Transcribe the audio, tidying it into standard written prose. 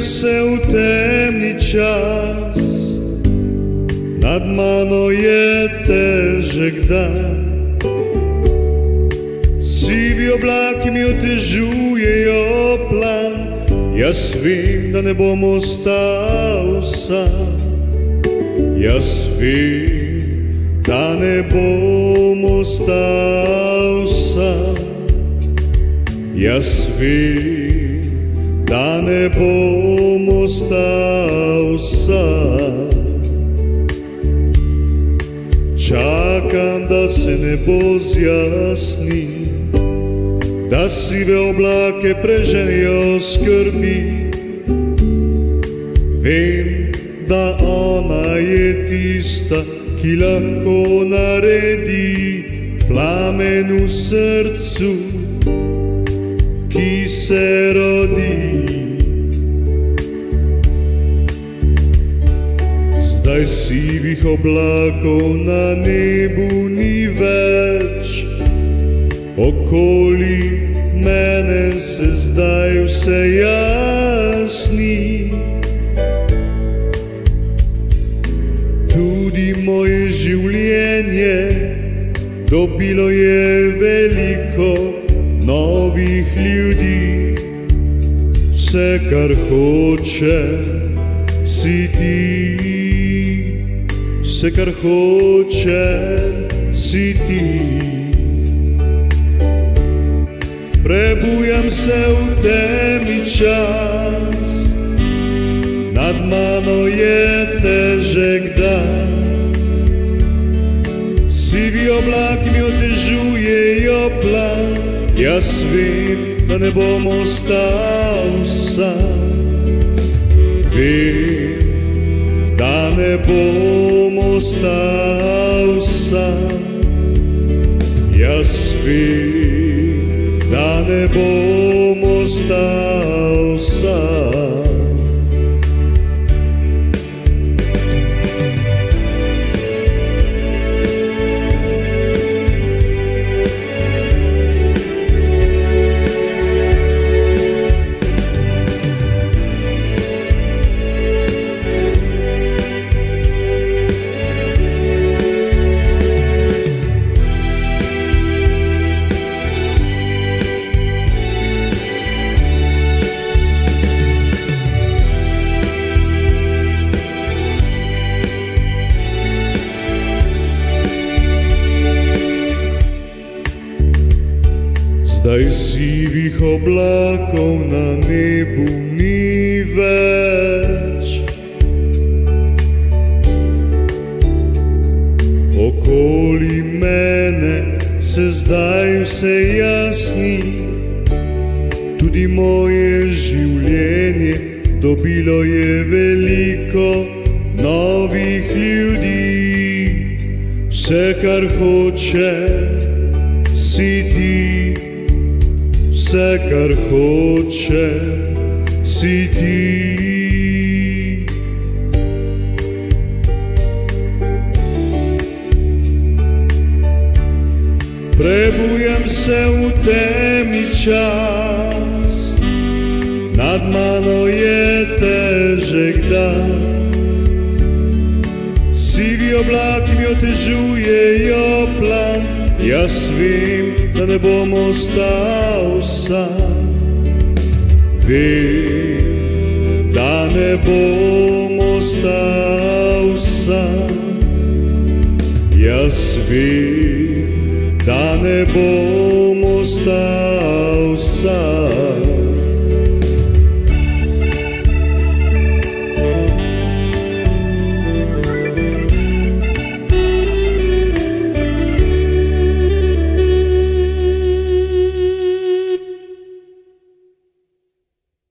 se v temni čas, nad mano je težek dan. Sivi oblaki mi otežujejo plan, jaz vem, da ne bom ostal sam. Jaz vem, da ne bom ostal sam. Jaz vem, da ne bom ostal sam. Čakam, da se nebo zjasni, da sive oblake preženijo skrbi. Vem, da ona je tista, ki lahko naredi plamen v srcu, ki se rodi. Zdaj sivih oblakov na nebu ni več, okoli mene se zdaj vse jasni. Tudi moje življenje dobilo je veliko novih ljudi. Vse, kar hoče, si ti. Vse, kar hoče, si ti. Prebujam se v temni čas, nad mano je težek dan. Sivi oblaki mi otežujejo plan, jaz vem, da ne bom ostal sam. Vem, da ne bom ostal sam. Jaz vem, da ne bom ostal sam. Zdaj sivih oblakov na nebu ni več, okoli mene se zdaj vse jasni. Tudi moje življenje dobilo je veliko novih ljudi. Vse, kar hoče, si ti. Vse, kar hoče, si ti. Prebujam se v temni čas, nad mano je težek dan. Sivi oblaki mi otežujejo plan, jaz vem, da ne bom ostal sam. Vem, da ne bom ostal sam. Jaz vem, da ne bom ostal sam.